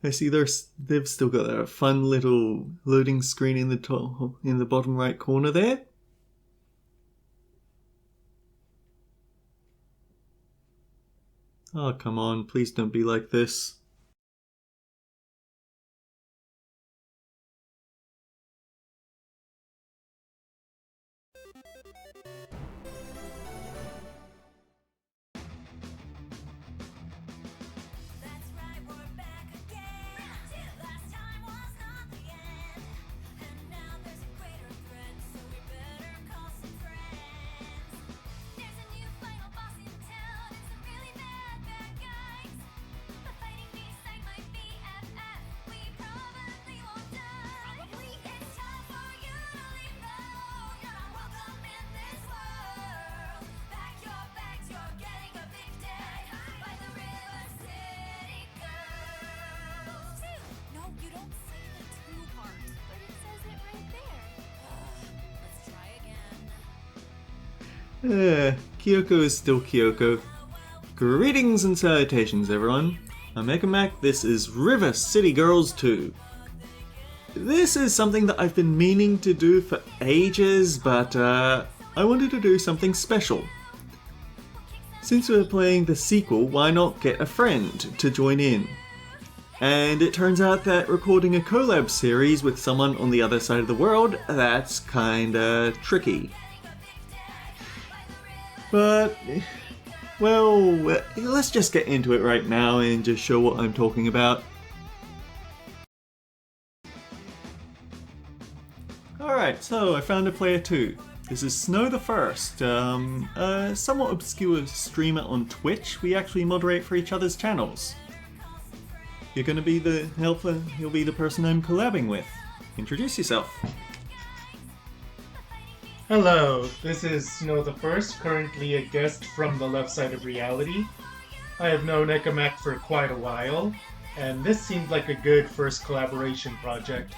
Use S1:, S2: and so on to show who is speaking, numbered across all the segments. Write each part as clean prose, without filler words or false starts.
S1: I see they've still got a fun little loading screen in the top, in the bottom right corner there. Oh, come on, please don't be like this. Kyoko is still Kyoko. Greetings and salutations, everyone. I'm Ekamac, this is River City Girls 2. This is something that I've been meaning to do for ages, but I wanted to do something special. Since we're playing the sequel, why not get a friend to join in? And it turns out that recording a collab series with someone on the other side of the world, that's kinda tricky. But, well, let's just get into it right now and just show what I'm talking about. Alright, so I found a player 2. This is Snow the First, a somewhat obscure streamer on Twitch. We actually moderate for each other's channels. You're gonna be the helper, you'll be the person I'm collabing with. Introduce yourself.
S2: Hello, this is Snow the First, currently a guest from the left side of reality. I have known Ekamac for quite a while, and this seemed like a good first collaboration project.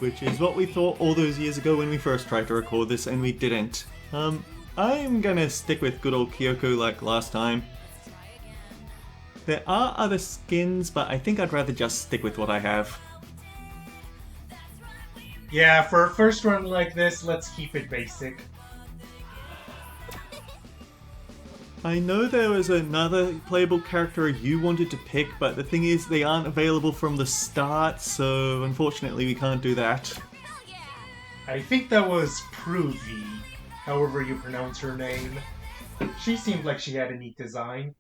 S1: Which is what we thought all those years ago when we first tried to record this and we didn't. I'm gonna stick with good old Kyoko like last time. There are other skins, but I think I'd rather just stick with what I have.
S2: Yeah, for a first run like this, let's keep it basic.
S1: I know there was another playable character you wanted to pick, but the thing is they aren't available from the start, so unfortunately we can't do that.
S2: I think that was Pruvi, however you pronounce her name. She seemed like she had a neat design.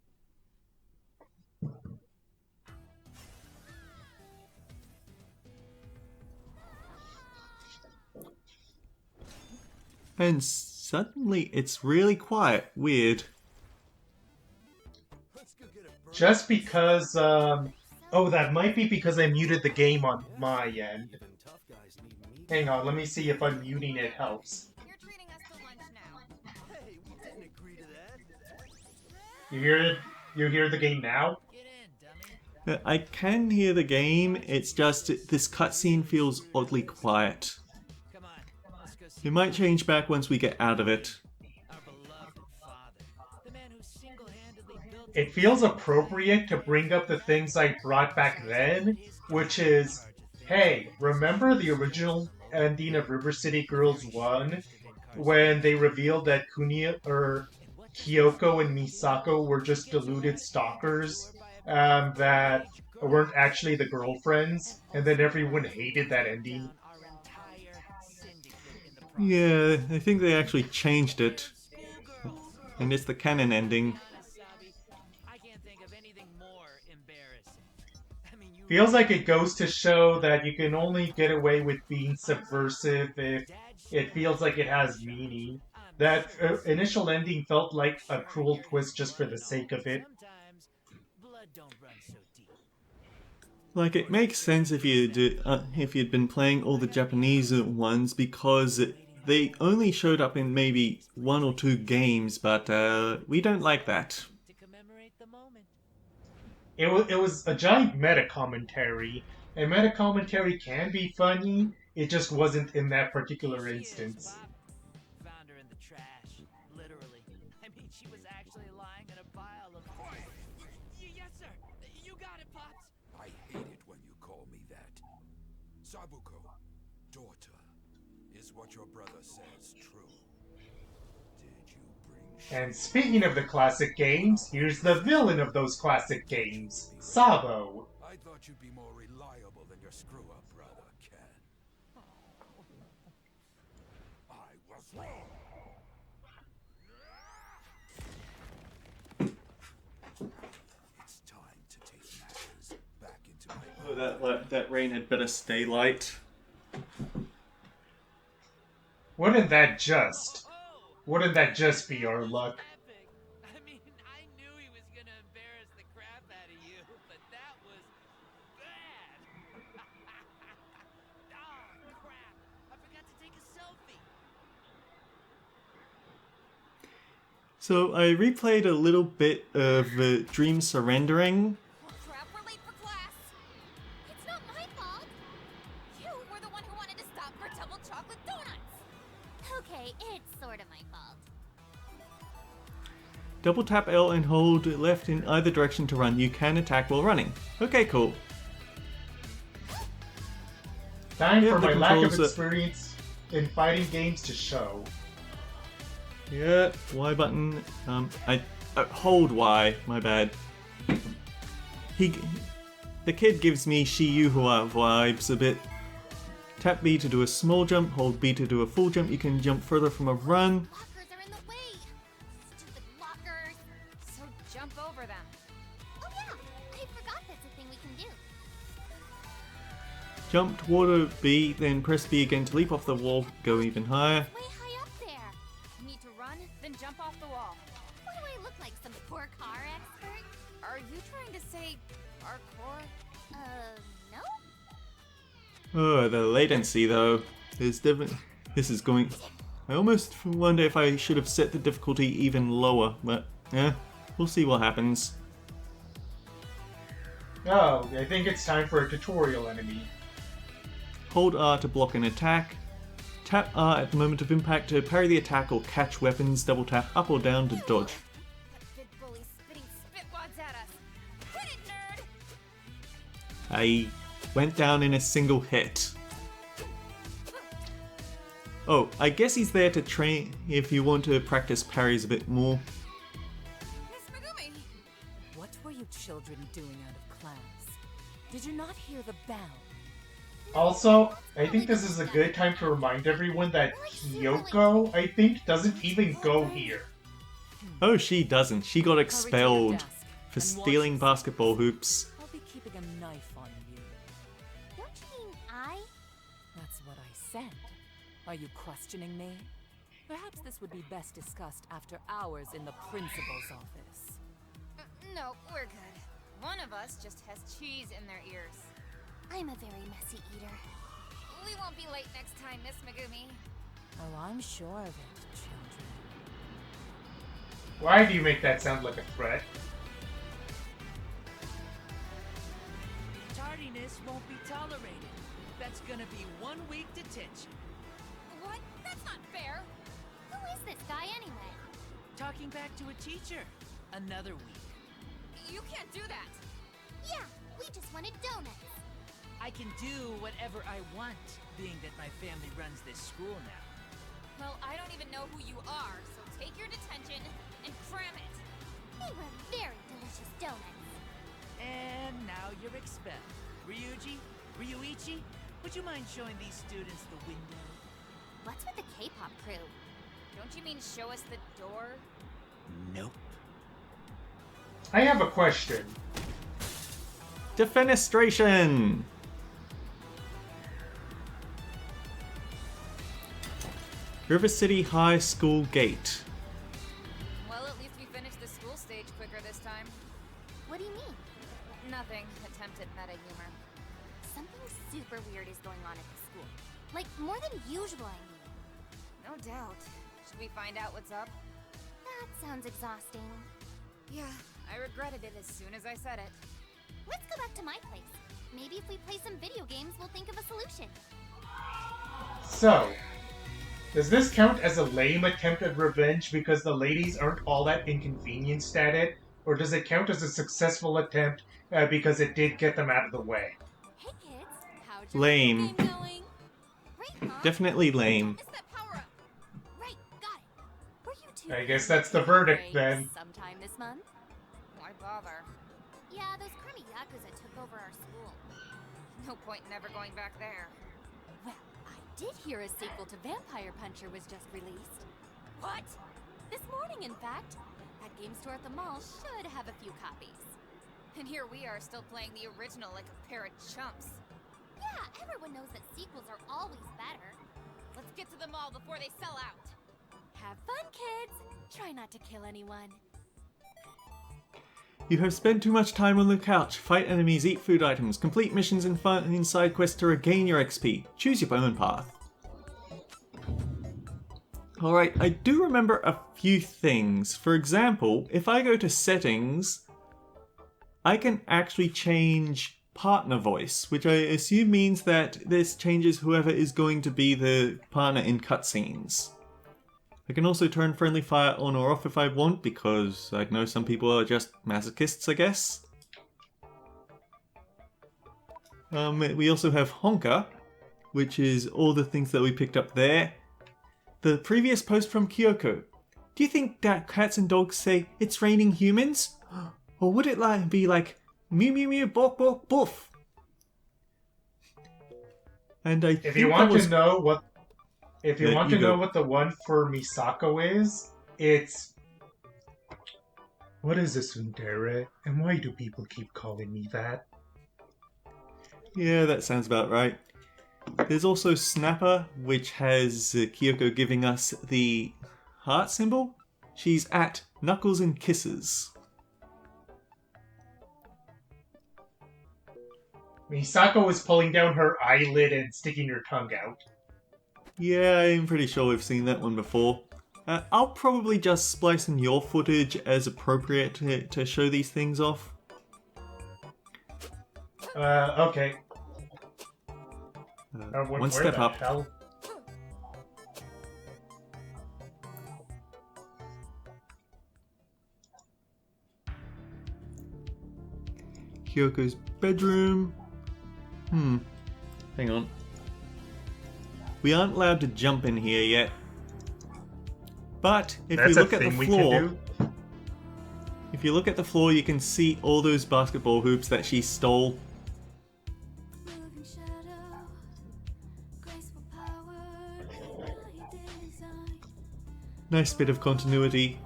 S1: And suddenly it's really quiet. Weird.
S2: Just because, oh, that might be because I muted the game on my end. Hang on, let me see if unmuting it helps. You hear it? You hear the game now?
S1: I can hear the game, it's just this cutscene feels oddly quiet. It might change back once we get out of it.
S2: It feels appropriate to bring up the things I brought back then, which is, hey, remember the original ending of River City Girls 1? When they revealed that Kyoko and Misako were just deluded stalkers that weren't actually the girlfriends, and then everyone hated that ending.
S1: Yeah, I think they actually changed it. And it's the canon ending.
S2: Feels like it goes to show that you can only get away with being subversive if it feels like it has meaning. That initial ending felt like a cruel twist just for the sake of it.
S1: Like, it makes sense if you'd been playing all the Japanese ones because they only showed up in maybe 1 or 2 games, but we don't like that.
S2: It was a giant meta commentary, and meta commentary can be funny. It just wasn't in that particular instance.
S3: Found her in the trash, literally. I mean, she was actually lying in a pile of. Yes, sir. You got
S4: Sabuko, daughter, is what your brother says true? Did you bring
S2: And speaking of the classic games, here's the villain of those classic games, Sabo.
S4: I thought you'd be more reliable than your screw-up brother, Ken. I was wrong. It's time to take matters back into my own.
S1: Oh, that rain had better stay light.
S2: Wouldn't that just be our luck?
S3: Epic. I mean, I knew he was gonna embarrass the crap out of you, but that was bad. Oh, crap. I forgot to take a selfie.
S1: So I replayed a little bit of Dream Surrendering.
S5: Oh crap, we're late for class. It's not my fault. You were the one who wanted to stop for double chocolate donuts. Okay, it's sort of my fault.
S1: Double tap L and hold left in either direction to run. You can attack while running. Okay, cool.
S2: Time
S1: Yeah,
S2: for
S1: the
S2: my lack of
S1: controls,
S2: experience in fighting games to show.
S1: Yeah, Y button. I hold Y. My bad. The kid gives me Shiyuhua vibes a bit. Tap B to do a small jump. Hold B to do a full jump. You can jump further from a run.
S5: Lockers are in the way. Stupid lockers.
S6: So jump over them.
S5: Oh yeah, I forgot that's a thing we can do.
S1: Jump toward B, then press B again to leap off the wall. Go even higher.
S5: Way high up there.
S6: You need to run, then jump off the wall.
S5: What do I look like, some poor car expert?
S6: Are you trying to say parkour?
S5: No?
S1: Oh, the latency though. This is going. I almost wonder if I should have set the difficulty even lower, but yeah, we'll see what happens.
S2: Oh, I think it's time for a tutorial enemy.
S1: Hold R to block an attack. Tap R at the moment of impact to parry the attack or catch weapons. Double tap up or down to dodge.
S6: That big bully spitting spitwads at us. Hit it, nerd!
S1: I went down in a single hit. Oh, I guess he's there to train if you want to practice parries a bit more.
S6: Miss Megumi! What were you children doing out of class? Did you not hear the bell?
S2: Also, I think this is a good time to remind everyone that Kyoko, I think, doesn't even go here.
S1: Oh, she doesn't. She got
S6: Hurry to your
S1: expelled
S6: desk
S1: for
S6: and watch
S1: stealing
S6: yourself.
S1: basketball hoops.
S6: I'll be keeping a knife on you.
S5: Don't you mean I?
S6: That's what I said. Are you questioning me? Perhaps this would be best discussed after hours in the principal's office.
S7: No, we're good. One of us just has cheese in their ears.
S5: I'm a very messy eater.
S7: We won't be late next time, Miss Megumi.
S6: Oh, I'm sure of it, children.
S2: Why do you make that sound like a threat?
S3: Tardiness won't be tolerated. That's gonna be 1 week detention.
S5: What? That's not fair. Who is this guy anyway?
S3: Talking back to a teacher. Another week.
S7: You can't do that.
S5: Yeah, we just wanted donuts.
S3: I can do whatever I want, being that my family runs this school now.
S7: Well, I don't even know who you are, so take your detention and cram it.
S5: They were very delicious donuts.
S3: And now you're expelled. Ryuichi, would you mind showing these students the window?
S5: What's with the K-pop crew?
S7: Don't you mean show us the door?
S3: Nope.
S2: I have a question.
S1: Defenestration! River City High School Gate.
S7: Well, at least we finished the school stage quicker this time.
S5: What do you mean?
S7: Nothing. Attempted meta humor.
S5: Something super weird is going on at the school. Like, more than usual, I mean.
S7: No doubt. Should we find out what's up?
S5: That sounds exhausting.
S7: Yeah, I regretted it as soon as I said it.
S5: Let's go back to my place. Maybe if we play some video games, we'll think of a solution.
S2: So, does this count as a lame attempt at revenge because the ladies aren't all that inconvenienced at it? Or does it count as a successful attempt because it did get them out of the way?
S5: Hey kids, how How'd your
S1: Lame.
S5: game going? Great, Mom.
S1: Definitely lame.
S5: Missed that power-up. Right, got it. Were you two
S2: I guess
S5: planning
S2: that's the
S5: to take a
S2: verdict
S5: break
S2: then.
S5: sometime this month?
S7: Why bother?
S5: Yeah, those crummy yakuza took over our school.
S7: No point in ever going back there.
S5: Well, I did hear a sequel to Vampire Puncher was just released.
S7: What?
S5: This morning, in fact. That game store at the mall should have a few copies.
S7: And here we are still playing the original like a pair of chumps.
S5: Yeah, everyone knows that sequels are always better.
S7: Let's get to the mall before they sell out.
S5: Have fun, kids. Try not to kill anyone.
S1: You have spent too much time on the couch. Fight enemies, eat food items, complete missions and find side quests to regain your XP. Choose your own path. Alright, I do remember a few things. For example, if I go to settings, I can actually change partner voice, which I assume means that this changes whoever is going to be the partner in cutscenes. I can also turn friendly fire on or off if I want, because I know some people are just masochists, I guess. We also have Honka, which is all the things that we picked up there. The previous post from Kyoko. Do you think that cats and dogs say, "It's raining humans"? Or would it be like, "Mew mew mew, bok bok boof"? And
S2: If you want to know what the one for Misako is, it's what is this, Sundere? And why do people keep calling me that?
S1: Yeah, that sounds about right. There's also Snapper, which has Kyoko giving us the heart symbol. She's at Knuckles and Kisses.
S2: Misako is pulling down her eyelid and sticking her tongue out.
S1: Yeah, I'm pretty sure we've seen that one before. I'll probably just splice in your footage as appropriate to show these things off.
S2: Okay.
S1: One step up.
S2: Hell?
S1: Kyoko's bedroom. Hang on. We aren't allowed to jump in here yet. But if you look at the floor, if you look at the floor, you can see all those basketball hoops that she stole. Nice bit of continuity.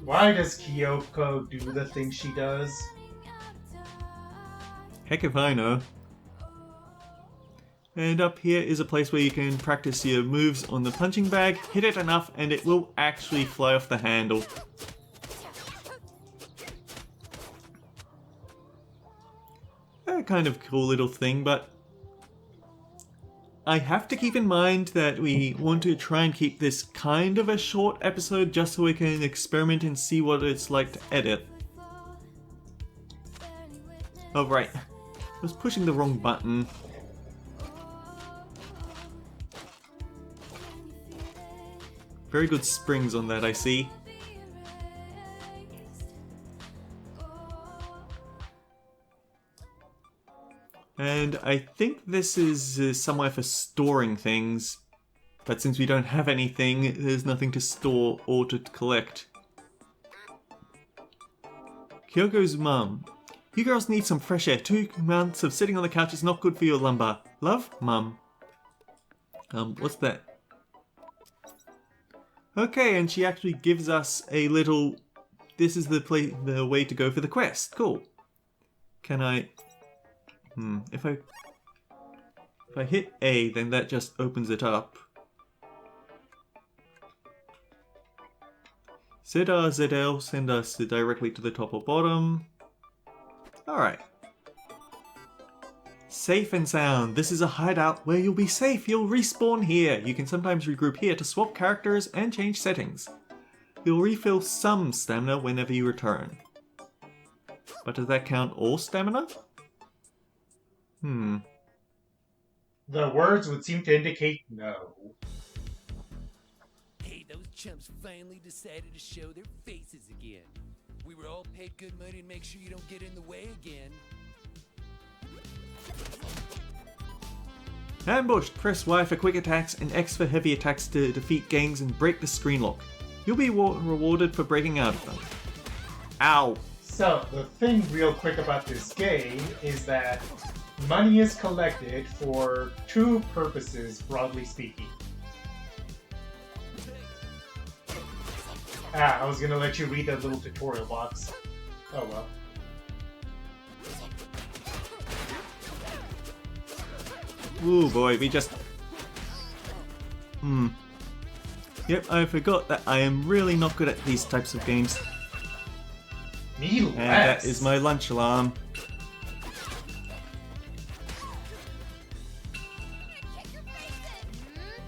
S2: Why does Kyoko do the things she does?
S1: Heck if I know. And up here is a place where you can practice your moves on the punching bag. Hit it enough and it will actually fly off the handle. A kind of cool little thing, but I have to keep in mind that we want to try and keep this kind of a short episode just so we can experiment and see what it's like to edit. Oh right, I was pushing the wrong button. Very good springs on that, I see. And I think this is somewhere for storing things. But since we don't have anything, there's nothing to store or to collect. Kyoko's mum. You girls need some fresh air. 2 months of sitting on the couch is not good for your lumbar. Love, Mum. What's that? Okay, and she actually gives us a little... This is the way to go for the quest. Cool. Can I... If I hit A, then that just opens it up. ZR, ZL send us directly to the top or bottom. Alright. Safe and sound. This is a hideout where you'll be safe. You'll respawn here. You can sometimes regroup here to swap characters and change settings. You'll refill some stamina whenever you return. But does that count all stamina?
S2: The words would seem to indicate no.
S8: Hey, those chumps finally decided to show their faces again. We were all paid good money to make sure you don't get in the way again.
S1: Ambushed, press Y for quick attacks and X for heavy attacks to defeat gangs and break the screen lock. You'll be rewarded for breaking out of them. Ow!
S2: So, the thing real quick about this game is that money is collected for two purposes, broadly speaking. I was gonna let you read that little tutorial box. Oh well.
S1: Ooh boy, we just... Yep, I forgot that I am really not good at these types of games.
S2: Me less.
S1: And that is my lunch alarm.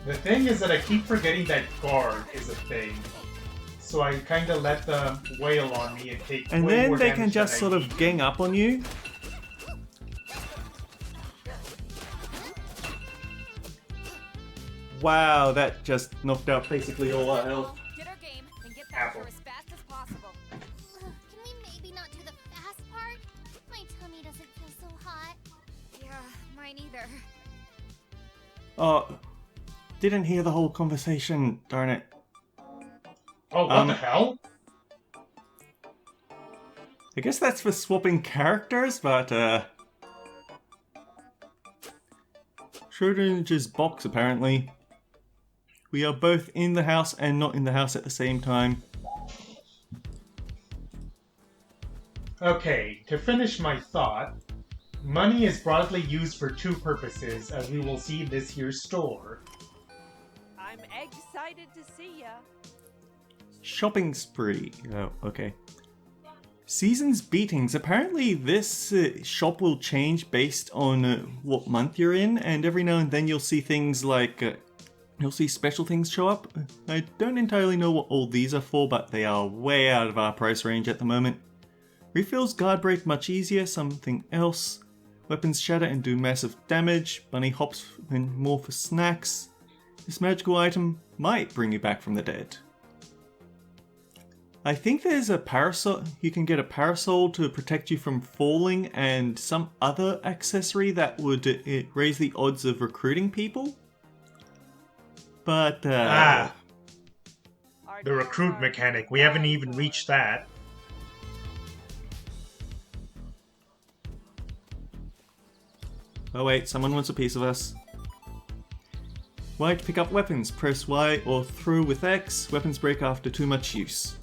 S2: The thing is that I keep forgetting that guard is a thing. So I kinda let them wail on me and take
S1: And
S2: way
S1: then
S2: more
S1: they
S2: damage
S1: can just
S2: than
S1: sort
S2: I
S1: of
S2: need.
S1: gang up on you. Wow, that just knocked out basically all our health.
S7: Get our game and get back
S2: Apple.
S7: here as fast as possible.
S5: Can we maybe not do the fast part? My tummy doesn't feel so hot.
S7: Yeah, mine either.
S1: Oh, didn't hear the whole conversation, darn it.
S2: Oh, what the hell?
S1: I guess that's for swapping characters, but Schrodinger's box apparently. We are both in the house and not in the house at the same time.
S2: Okay, to finish my thought, money is broadly used for two purposes, as we will see in this here store.
S9: I'm excited to see ya.
S1: Shopping spree. Oh, okay. Seasons beatings. Apparently this shop will change based on what month you're in, and every now and then you'll see things like you'll see special things show up. I don't entirely know what all these are for, but they are way out of our price range at the moment. Refills guard break much easier, something else. Weapons shatter and do massive damage. Bunny hops and more for snacks. This magical item might bring you back from the dead. I think there's a parasol. You can get a parasol to protect you from falling and some other accessory that would raise the odds of recruiting people. But
S2: The recruit mechanic. We haven't even reached that.
S1: oh wait, someone wants a piece of us. Y to pick up weapons. Press Y or throw with X. Weapons break after too much use.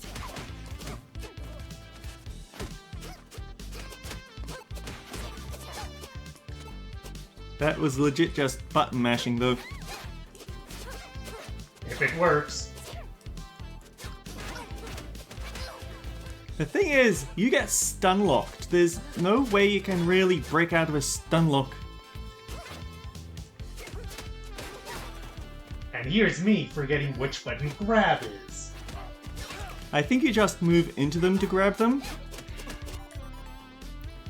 S1: That was legit just button mashing though.
S2: If it works.
S1: The thing is, you get stun locked. There's no way you can really break out of a stun lock.
S2: And here's me forgetting which button grab is.
S1: I think you just move into them to grab them.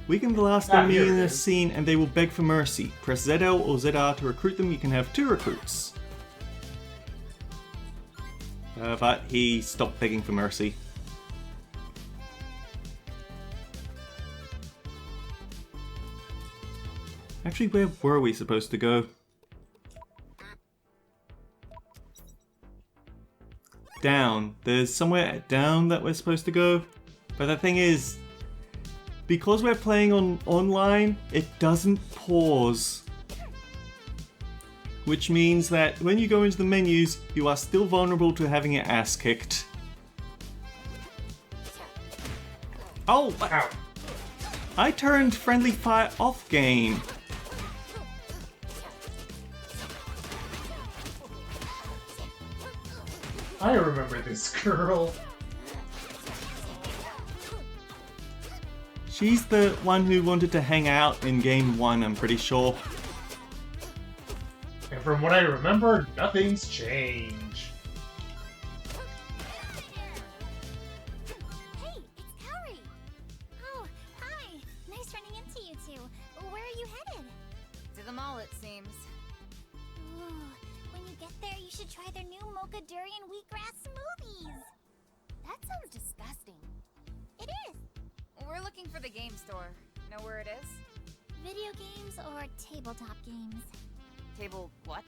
S1: Weaken the last enemy
S2: here
S1: in
S2: it
S1: the
S2: is.
S1: scene and they will beg for mercy. Press ZL or ZR to recruit them. You can have 2 recruits. But he stopped begging for mercy. Actually, where were we supposed to go? Down. There's somewhere down that we're supposed to go. But the thing is, because we're playing online, it doesn't pause. Which means that when you go into the menus, you are still vulnerable to having your ass kicked. Oh!
S2: Ow.
S1: I turned friendly fire off game.
S2: I remember this girl.
S1: She's the one who wanted to hang out in game 1, I'm pretty sure.
S2: And from what I remember, nothing's changed.
S5: Hey, it's Kaori. Oh, hi. Nice running into you two. Where are you headed?
S7: To the mall, it seems.
S5: Ooh, when you get there, you should try their new mocha durian wheatgrass smoothies. That sounds disgusting. It is.
S7: We're looking for the game store. Know where it is?
S5: Video games or tabletop games?
S7: Table what?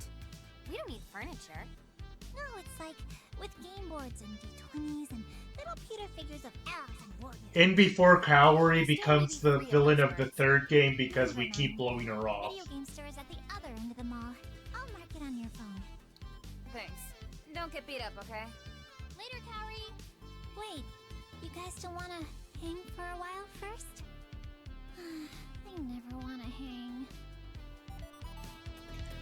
S5: We don't need furniture. No, it's like with game boards and D20s and little pewter figures of elves and warriors.
S2: In Before Kaori becomes the villain of the third game because we keep blowing her off.
S5: Video game store is at the other end of the mall. I'll mark it on your phone.
S7: Thanks. Don't get beat up, okay?
S5: Later, Kaori. Wait, you guys don't want to hang for a while first? I never want to hang.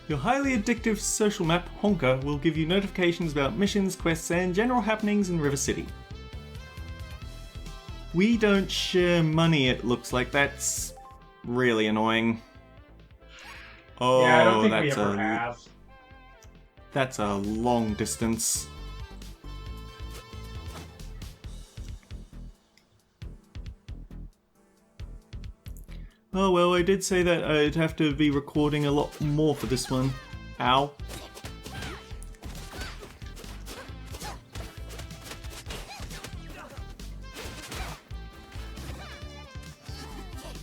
S1: Your highly addictive social map, Honka, will give you notifications about missions, quests, and general happenings in River City. We don't share money, it looks like. That's really annoying. Oh,
S2: Yeah, I don't think we ever have.
S1: That's a long distance. Oh well, I did say that I'd have to be recording a lot more for this one. Ow.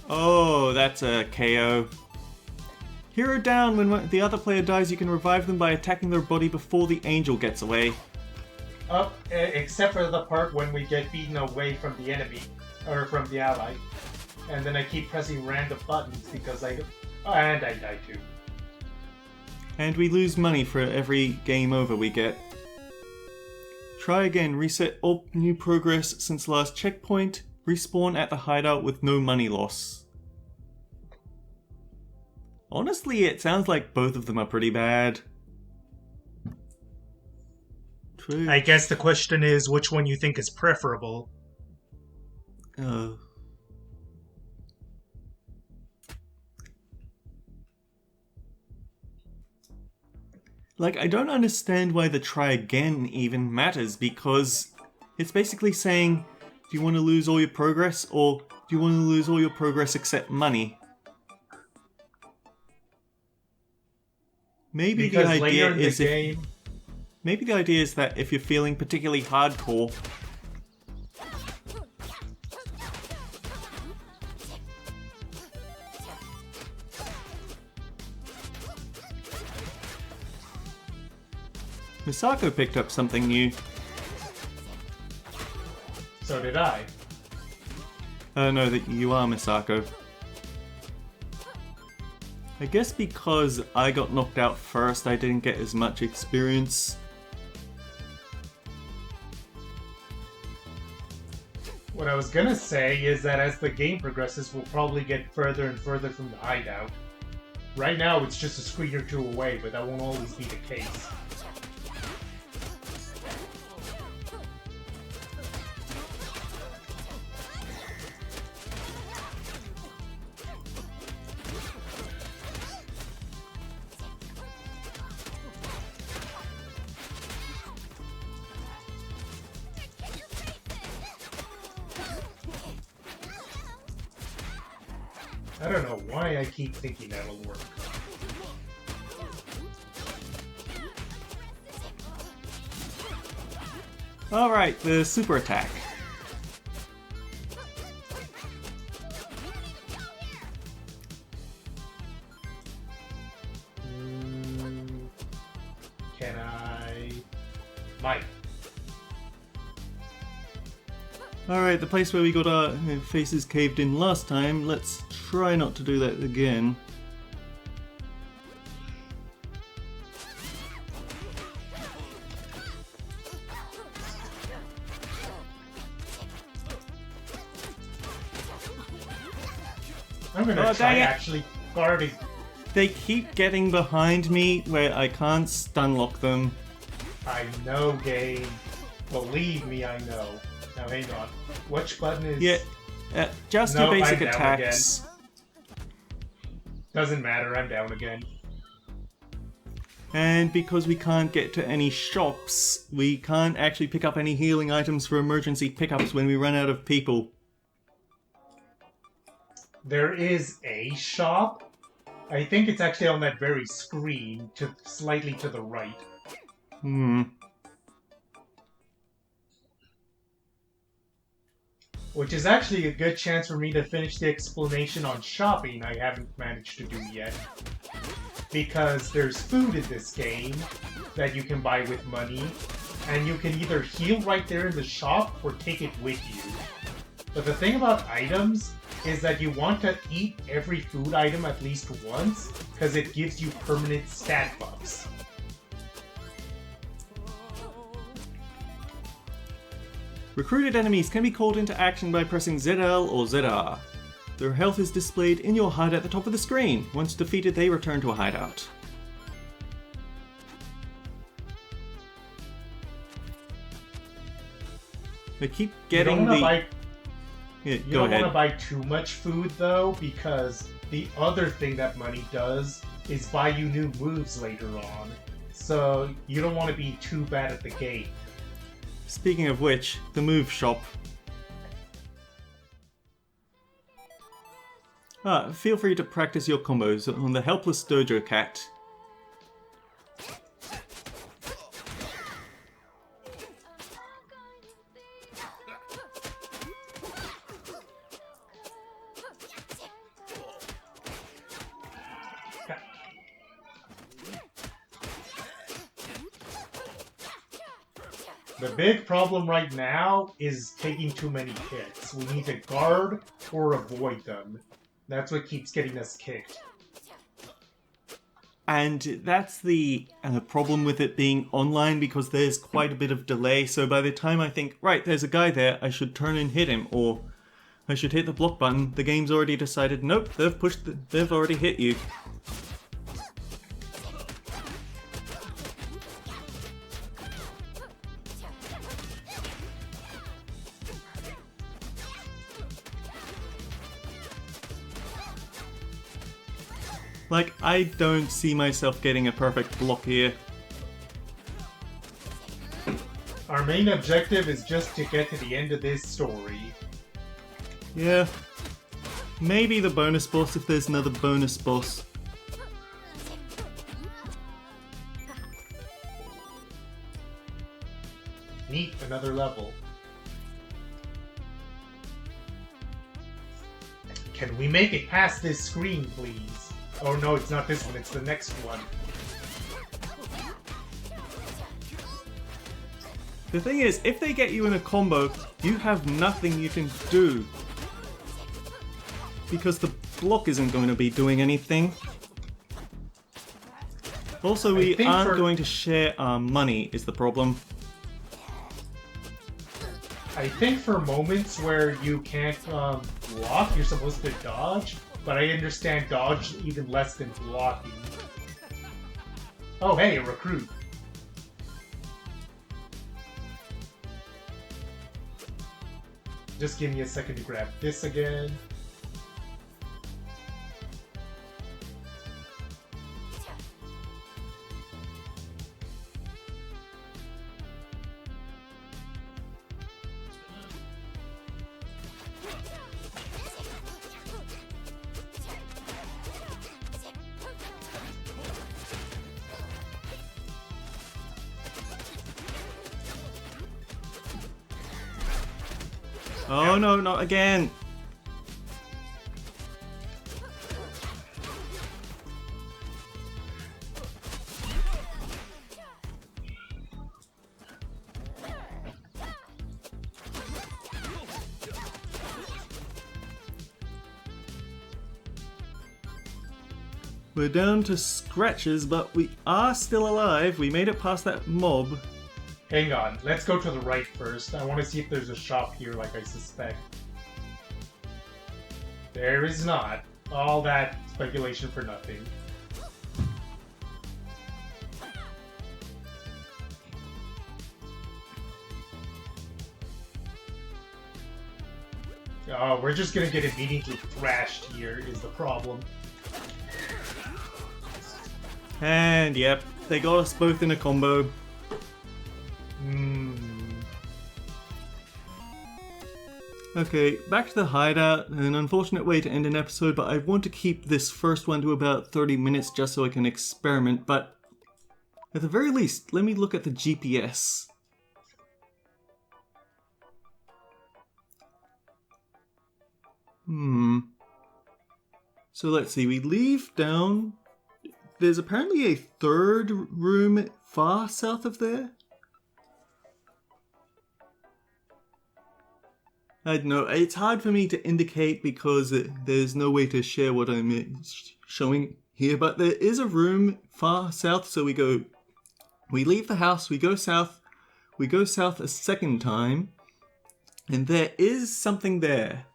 S1: Oh, that's a KO. Hero down. When the other player dies, you can revive them by attacking their body before the angel gets away.
S2: Oh, except for the part when we get beaten away from the enemy, or from the ally. And then I keep pressing random buttons because I... Oh, and I die too.
S1: And we lose money for every game over we get. Try again. Reset all new progress since last checkpoint. Respawn at the hideout with no money loss. Honestly, it sounds like both of them are pretty bad. True.
S2: I guess the question is which one you think is preferable.
S1: Like, I don't understand why the try again even matters, because it's basically saying, do you want to lose all your progress, or do you want to lose all your progress except money? Maybe
S2: Because
S1: the idea
S2: later in the
S1: is
S2: game...
S1: Maybe the idea is that if you're feeling particularly hardcore, Misako picked up something new.
S2: So did I.
S1: No, that you are Misako. I guess because I got knocked out first, I didn't get as much experience.
S2: What I was gonna say is that as the game progresses, we'll probably get further and further from the hideout. Right now, it's just a screen or two away, but that won't always be the case. I don't know why I keep thinking that'll work.
S1: Alright, the super attack.
S2: Can I... Might.
S1: Alright, the place where we got our faces caved in last time, let's try not to do that again.
S2: I'm gonna try
S1: dang it.
S2: actually guarding.
S1: They keep getting behind me where I can't stun lock them.
S2: I know, game. Believe me, I know. Now hang on. Which button is...
S1: Yeah, just
S2: Nope,
S1: your basic
S2: I'm down
S1: attacks.
S2: Doesn't matter, I'm down again.
S1: And because we can't get to any shops, we can't actually pick up any healing items for emergency pickups when we run out of people.
S2: There is a shop. I think it's actually on that very screen, slightly to the right. Which is actually a good chance for me to finish the explanation on shopping I haven't managed to do yet. because there's food in this game that you can buy with money, and you can either heal right there in the shop or take it with you. But the thing about items is that you want to eat every food item at least once, because it gives you permanent stat buffs.
S1: Recruited enemies can be called into action by pressing ZL or ZR. Their health is displayed in your HUD at the top of the screen. Once defeated, they return to a hideout. They keep getting the...
S2: You don't want to buy too much food though, because the other thing that money does is buy you new moves later on. So you don't want to be too bad at the game.
S1: Speaking of which, the move shop. Feel free to practice your combos on the helpless Dojo Cat.
S2: The big problem right now is taking too many hits. We need to guard or avoid them. That's what keeps getting us kicked.
S1: And that's the problem with it being online, because there's quite a bit of delay. So by the time I think, right, there's a guy there, I should turn and hit him, or I should hit the block button, the game's already decided, nope, they've already hit you. Like, I don't see myself getting a perfect block here.
S2: Our main objective is just to get to the end of this story.
S1: Yeah. Maybe the bonus boss if there's another bonus boss.
S2: Neat, another level. Can we make it past this screen, please? Oh no, it's not this one, it's the next one.
S1: The thing is, if they get you in a combo, you have nothing you can do. Because the block isn't going to be doing anything. Also, we aren't going to share our money, is the problem.
S2: I think for moments where you can't block, you're supposed to dodge. But I understand dodge even less than blocking. Oh hey, a recruit. Just give me a second to grab this again.
S1: Oh no, not again! We're down to scratches, but we are still alive. We made it past that mob.
S2: Hang on, let's go to the right first. I want to see if there's a shop here like I suspect. There is not. All that speculation for nothing. Oh, we're just gonna get immediately thrashed here is the problem.
S1: And yep, they got us both in a combo. Okay, back to the hideout. An unfortunate way to end an episode, but I want to keep this first one to about 30 minutes just so I can experiment, but at the very least, let me look at the GPS. So let's see, we leave down there's apparently a third room far south of there. I don't know, it's hard for me to indicate because there's no way to share what I'm showing here, but there is a room far south, so we leave the house, we go south a second time, and there is something there.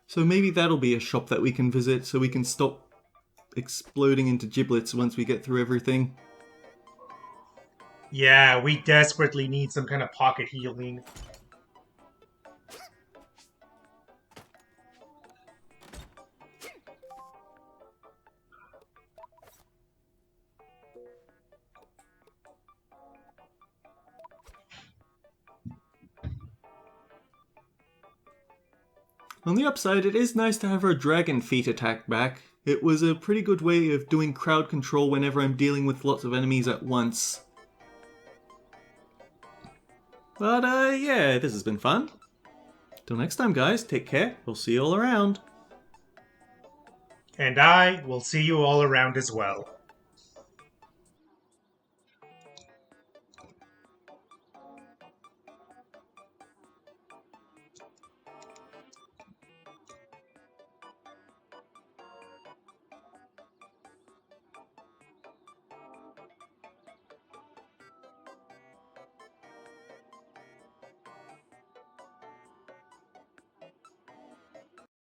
S1: So maybe that'll be a shop that we can visit so we can stop exploding into giblets once we get through everything.
S2: Yeah, we desperately need some kind of pocket healing.
S1: On the upside, it is nice to have our dragon feet attack back. It was a pretty good way of doing crowd control whenever I'm dealing with lots of enemies at once. But yeah, this has been fun. Till next time guys, take care, we'll see you all around.
S2: And I will see you all around as well.